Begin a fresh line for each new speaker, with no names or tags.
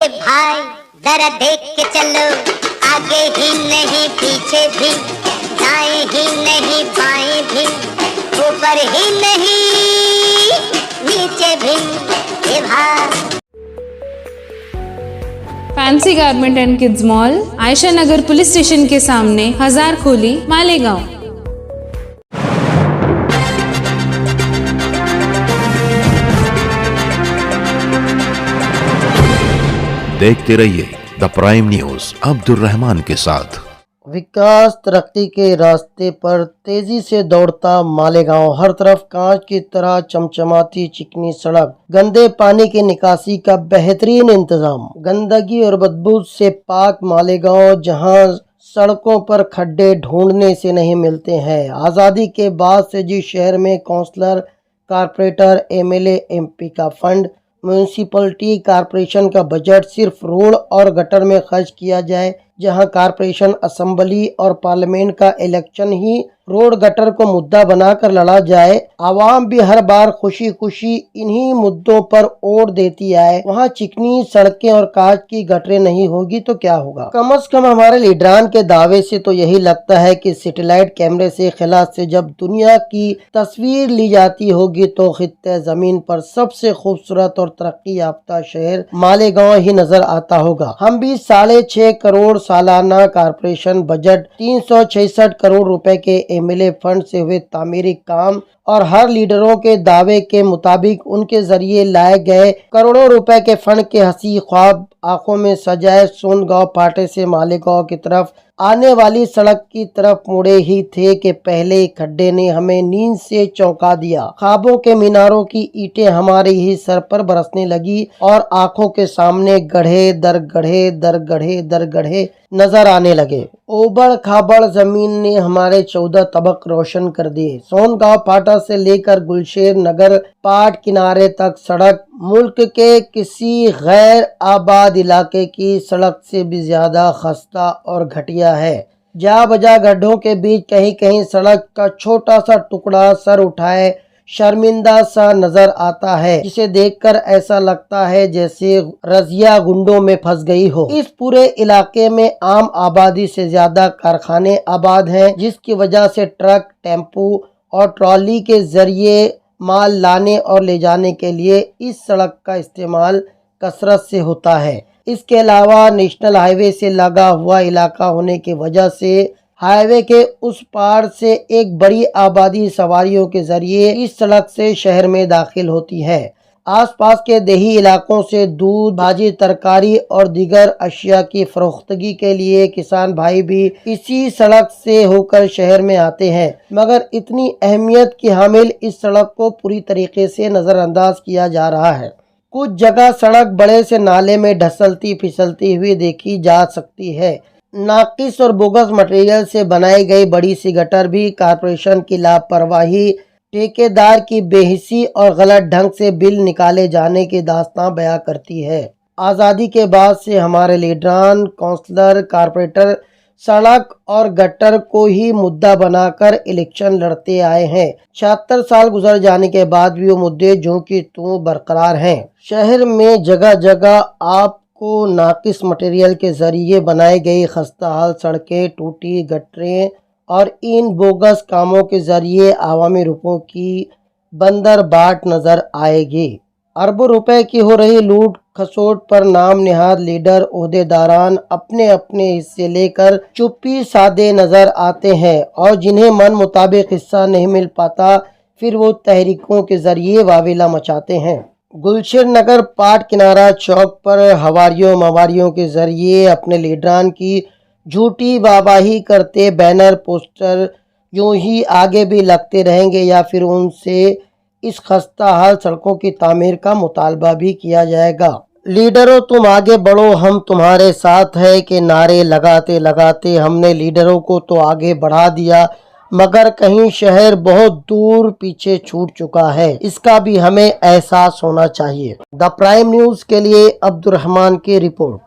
भाई जरा देख के चलो, आगे ही नहीं पीछे भी, दाएं ही नहीं बाएं भी, ऊपर ही नहीं नीचे भी, ए भाई।
Fancy garment and kids mall, Ayesha Nagar police station के सामने, हजार खोली, मालेगांव।
देखते रहिए the prime news Abdul Rahman के साथ।
विकास तरक्की के रास्ते पर तेजी से दौड़ता मालेगांव, हर तरफ कांच की तरह चमचमाती चिकनी सड़क, गंदे पानी की निकासी का बेहतरीन इंतजाम, गंदगी और बदबू से पाक मालेगांव जहां सड़कों पर खड्डे ढूंढने से नहीं मिलते हैं। आज़ादी के बाद से जिस शहर में काउंसलर, कारपोरेटर, एमएलए, एमपी का फंड, म्यूनिसिपलिटी कॉरपोरेशन का बजट सिर्फ रोड और गटर में खर्च किया जाए, जहां कॉरपोरेशन, असेंबली और पार्लियामेंट का इलेक्शन ही रोड गटर को मुद्दा बनाकर लड़ा जाए, आवाम भी हर बार खुशी खुशी इन्हीं मुद्दों पर वोट देती आए, वहां चिकनी सड़कें और कांच की गटरें नहीं होगी तो क्या होगा। कम से कम हमारे लीडरान के दावे से तो यही लगता है कि सैटेलाइट कैमरे से खिला से जब दुनिया की तस्वीर ली जाती होगी तो खित्ते जमीन पर सबसे खूबसूरत और तरक्की याफ्ता शहर मालेगांव ही नजर आता होगा। हम भी 6.5 करोड़ सालाना कॉरपोरेशन बजट, 366 करोड़ रुपए के एमएलए फंड से हुए तामीरी काम और हर लीडरों के दावे के मुताबिक उनके जरिए लाए गए करोड़ों रुपए के फंड के हंसी ख्वाब आंखों में सजाए सोनगांव फाटे से मालेगांव की तरफ आने वाली सड़क की तरफ मुड़े ही थे कि पहले खड्डे ने हमें नींद से चौंका दिया। ख्वाबों के मीनारों की ईंटें हमारे ही सर पर बरसने लगी और आंखों के सामने गड्ढे दर गड्ढे दर गड्ढे दर गड्ढे नजर आने लगे। ओबड़ खाबड़ जमीन ने हमारे 14 तबक रोशन कर दिए। सोनगांव फाटा से लेकर गुलशेर नगर पाट किनारे तक सड़क मुल्क के किसी गैर आबाद इलाके की सड़क से भी ज्यादा खस्ता और घटिया है। जा बजा गड्ढों के बीच कहीं कहीं सड़क का छोटा सा टुकड़ा सर उठाए शर्मिंदा सा नजर आता है, जिसे देखकर ऐसा लगता है जैसे रजिया गुंडों में फंस गई हो। इस पूरे इलाके में आम आबादी से ज्यादा कारखाने आबाद हैं, जिसकी वजह से ट्रक, टेम्पू और ट्रॉली के जरिए माल लाने और ले जाने के लिए इस सड़क का इस्तेमाल कसरत से होता है। इसके अलावा नेशनल हाईवे से लगा हुआ इलाका होने की वजह से हाईवे के उस पार से एक बड़ी आबादी सवारियों के जरिए इस सड़क से शहर में दाखिल होती है। आसपास के देही इलाकों से दूध, भाजी, तरकारी और दीगर अशिया की फरोख्तगी के लिए किसान भाई भी इसी सड़क से होकर शहर में आते हैं, मगर इतनी अहमियत की हामिल इस सड़क को पूरी तरीके से नज़रअंदाज किया जा रहा है। कुछ जगह सड़क बड़े से नाले में ढसलती फिसलती हुई देखी जा सकती है। नाकिस और बोगस मटेरियल से बनाई गई बड़ी सी गटर भी कॉरपोरेशन की लापरवाही, ठेकेदार की बेहिसी और गलत ढंग से बिल निकाले जाने की दास्तां बयां करती है। आज़ादी के बाद से हमारे लीडरान, काउंसलर, कारपोरेटर सड़क और गटर को ही मुद्दा बनाकर इलेक्शन लड़ते आए हैं। 76 साल गुजर जाने के बाद भी वो मुद्दे जो की त्यों बरकरार हैं। शहर में जगह जगह आपको नाकिस मटेरियल के जरिए बनाई गई खस्ताहाल सड़कें, टूटी गटरें और इन बोगस कामों के जरिए आवामी रुपयों की बंदर बाट नजर आएगी। अरबों रुपए की हो रही लूट खसोट पर नाम निहाद लीडर, ओहदेदारान अपने अपने हिस्से लेकर चुप्पी साधे नजर आते हैं और जिन्हें मन मुताबिक हिस्सा नहीं मिल पाता फिर वो तहरीकों के जरिए वावेला मचाते हैं। गुलशेर नगर पाट किनारा चौक पर हवारियों मवारियों के जरिए अपने लीडरान की झूठी वाहवाही करते बैनर पोस्टर यूं ही आगे भी लगते रहेंगे या फिर उनसे इस खस्ता हाल सड़कों की तामीर का मुतालबा भी किया जाएगा। लीडरों तुम आगे बढ़ो, हम तुम्हारे साथ है के नारे लगाते लगाते हमने लीडरों को तो आगे बढ़ा दिया, मगर कहीं शहर बहुत दूर पीछे छूट चुका है। इसका भी हमें एहसास होना चाहिए। द प्राइम न्यूज के लिए अब्दुल रहमान की रिपोर्ट।